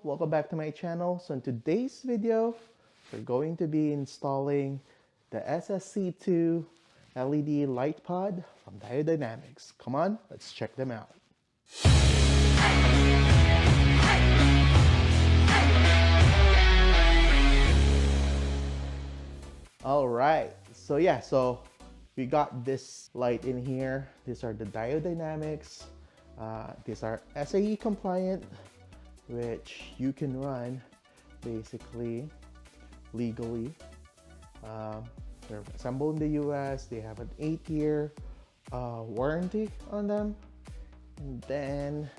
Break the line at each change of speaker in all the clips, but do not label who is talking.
welcome back to my channel. So in today's video, we're going to be installing the SSC2 LED light pod from Diode Dynamics. Come on, let's check them out. All right, so we got this light in here. These are the Diode Dynamics. These are SAE compliant, which you can run basically legally. They're assembled in the US. They have an 8-year warranty on them. And then,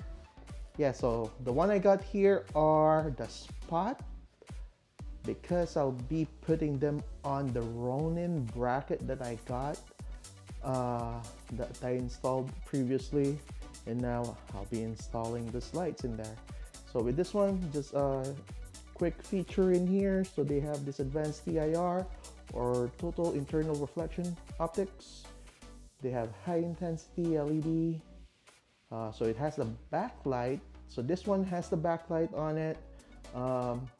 yeah, so the one I got here are the Spot, because I'll be putting them on the Ronin bracket that I got, that I installed previously, and now I'll be installing these lights in there. So with this one, just a quick feature in here. So they have this advanced TIR, or total internal reflection optics. They have high intensity LED. So it has the backlight. So this one has the backlight on it.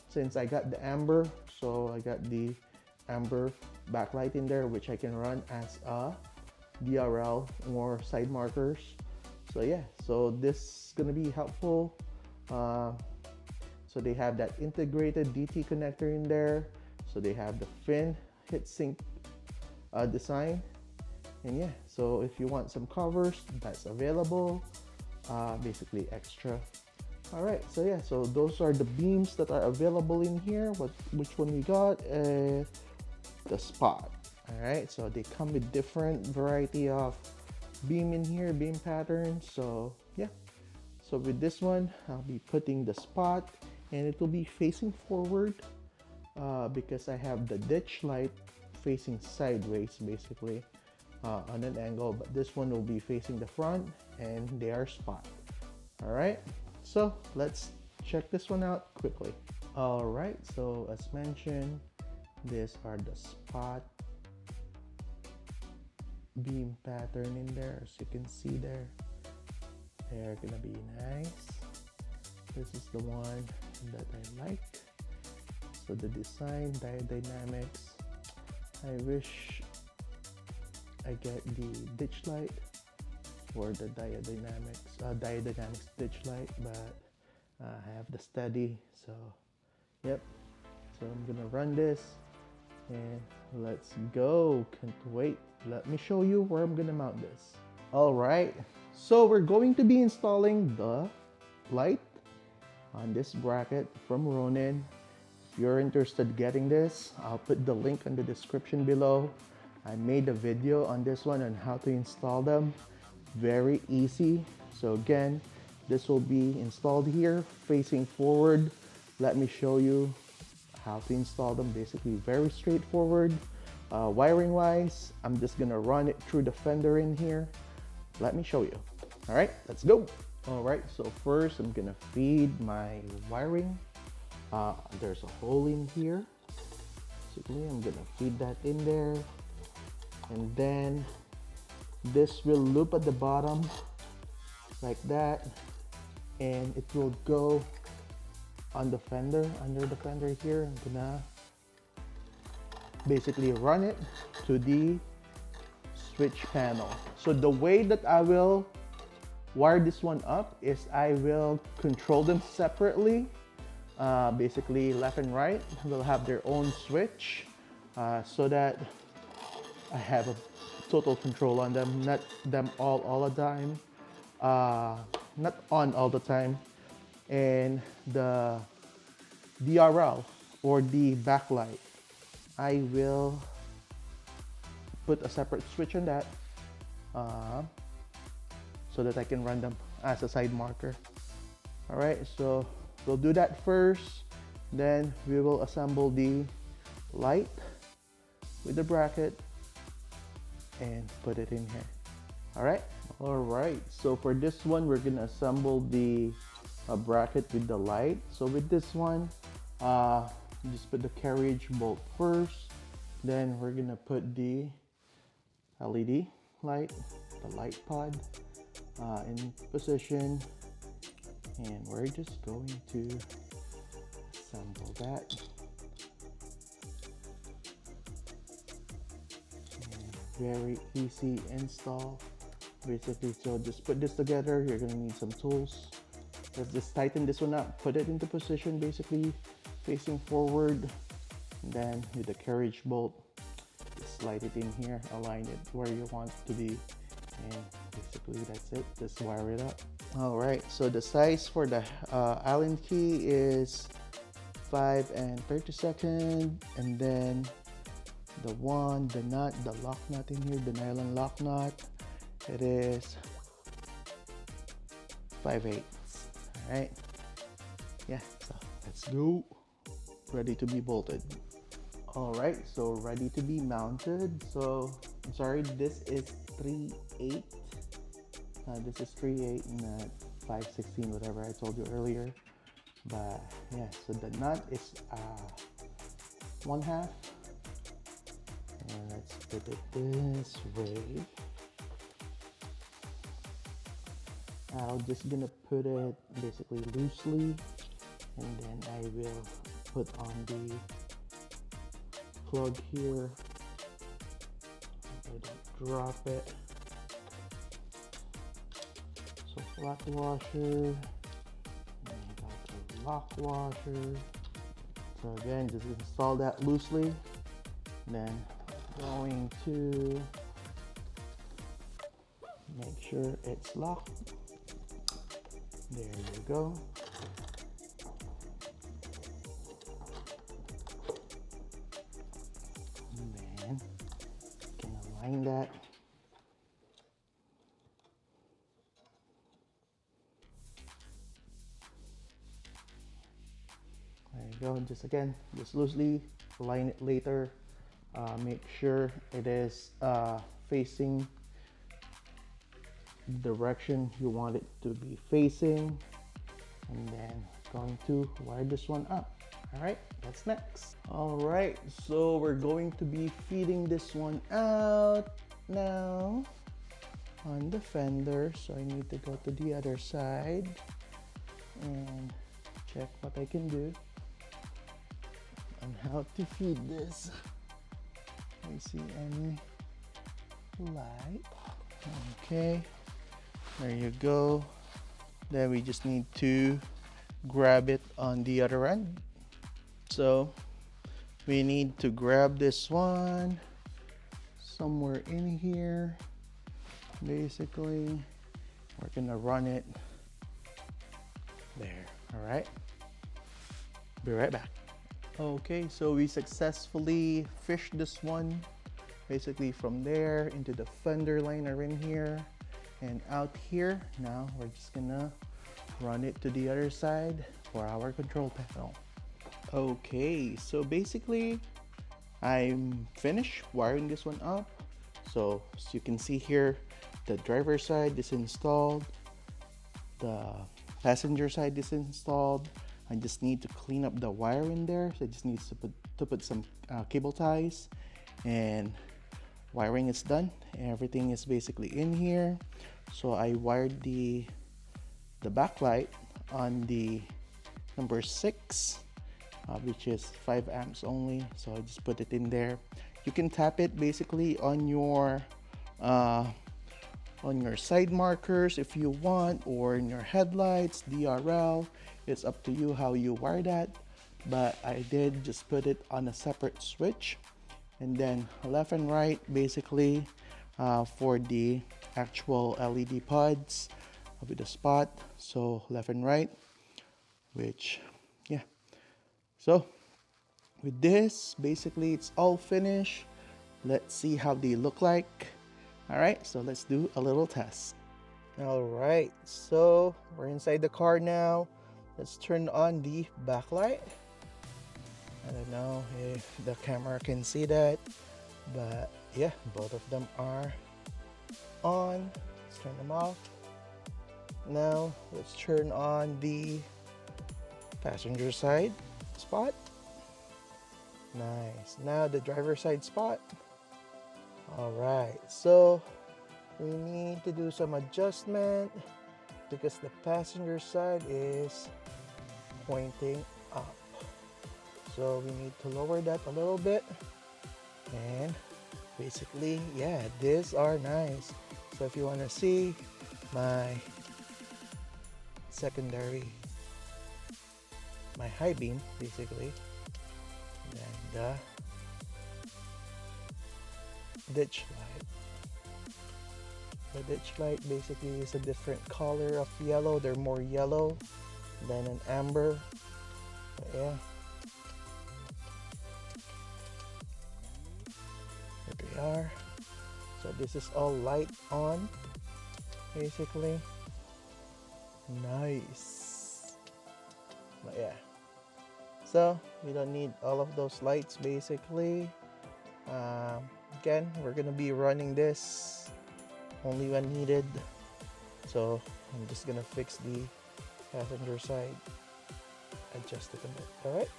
Since I got the amber, so I got the amber backlight in there, which I can run as a DRL or side markers. So yeah, so this is gonna be helpful. So they have that integrated DT connector in there. So they have the fin heatsink design, and yeah, so if you want some covers, that's available, basically extra. All right, so yeah, so those are the beams that are available in here. Which one we got? The Spot. All right, so they come with different variety of beam in here, beam patterns. So yeah, so with this one, I'll be putting the Spot, and it will be facing forward because I have the ditch light facing sideways, basically on an angle, but this one will be facing the front, and they are Spot. All right, so let's check this one out quickly. All right, so as mentioned, these are the Spot beam pattern in there. As you can see there, they're gonna be nice. This is the one that I like. So the design, Diode Dynamics. I wish I get the ditch light or the Diode Dynamics ditch light, but I have the steady. So yep, so I'm gonna run this and let's go. Can't wait. Let me show you where I'm gonna mount this. All right, so we're going to be installing the light on this bracket from Ronin. If you're interested in getting this, I'll put the link in the description below. I made a video on this one on how to install them. Very easy. So again, this will be installed here facing forward. Let me show you how to install them. Basically very straightforward. Wiring wise, I'm just gonna run it through the fender in here. Let me show you. All right, let's go. All right, so first I'm gonna feed my wiring. There's a hole in here. Basically, I'm gonna feed that in there, and then this will loop at the bottom like that, and it will go on the fender, under the fender here. I'm gonna basically run it to the switch panel. So the way that I will wire this one up is I will control them separately. Basically left and right will have their own switch, so that I have a total control on them, not them all the time, not on all the time. And the DRL or the backlight, I will put a separate switch on that, so that I can run them as a side marker. All right, so we'll do that first, then we will assemble the light with the bracket and put it in here. All right, so for this one, we're gonna assemble the bracket with the light. So with this one, just put the carriage bolt first, then we're gonna put the LED light, the light pod, in position, and we're just going to that. And very easy install. Basically, so just put this together. You're gonna need some tools. Let's just tighten this one up, put it into position, basically facing forward. And then with the carriage bolt, just slide it in here, align it where you want it to be, and basically that's it. Just wire it up. All right, so the size for the Allen key is 5 32, and then the nut, the lock nut in here, the nylon lock nut, it is 5/8. All right, yeah, so let's go. Ready to be bolted. All right, so ready to be mounted. So I'm sorry, this is 3/8. This is 3/8, not 5/16, whatever I told you earlier. But yeah, so the nut is 1/2. And let's put it this way. I'm just gonna put it basically loosely, and then I will put on the plug here. I don't drop it. So flat washer, and got the lock washer. So again, just install that loosely. Then going to make sure it's locked. There you go. And then you can align that. There you go. Just loosely align it later. Make sure it is facing direction you want it to be facing, and then going to wire this one up. All right, that's next. All right, so we're going to be feeding this one out now on the fender. So I need to go to the other side and check what I can do on how to feed this. I see any light. Okay, there you go. Then we just need to grab it on the other end. So we need to grab this one somewhere in here. Basically, we're gonna run it there. All right, be right back. Okay, so we successfully fished this one basically from there into the fender liner in here and out here. Now we're just gonna run it to the other side for our control panel. Okay, so basically I'm finished wiring this one up. So as you can see here, the driver side is installed, the passenger side is installed. I just need to clean up the wire in there. So I just need to put some cable ties, and wiring is done. Everything is basically in here. So I wired the backlight on the number 6, which is 5 amps only. So I just put it in there. You can tap it basically on your side markers if you want, or in your headlights, DRL. It's up to you how you wire that, but I did just put it on a separate switch. And then left and right basically for the actual LED pods with the spot. So left and right, which yeah. So with this, basically it's all finished. Let's see how they look like. All right, so let's do a little test. All right, so we're inside the car now. Let's turn on the backlight. I don't know if the camera can see that, but yeah, both of them are on. Let's turn them off. Now let's turn on the passenger side spot. Nice. Now the driver side spot. All right, so we need to do some adjustment because the passenger side is pointing up. So we need to lower that a little bit, and basically, yeah, these are nice. So if you want to see my secondary, my high beam basically, and the ditch light. The ditch light basically is a different color of yellow. They're more yellow than an amber. But yeah. Here they are. So this is all light on basically. Nice. But yeah. So we don't need all of those lights basically. Again, we're gonna be running this only when needed. So I'm just gonna fix the passenger side, adjust it a bit.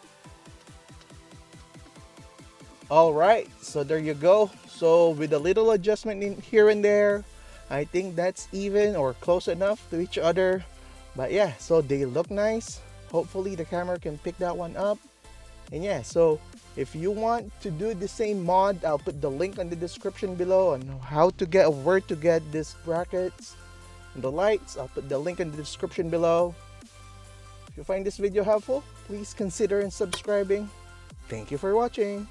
All right, so there you go. So with a little adjustment in here and there, I think that's even or close enough to each other. But yeah, so they look nice. Hopefully the camera can pick that one up. And yeah, so if you want to do the same mod, I'll put the link in the description below on how to get, where to get these brackets and the lights. I'll put the link in the description below. If you find this video helpful, please consider subscribing. Thank you for watching.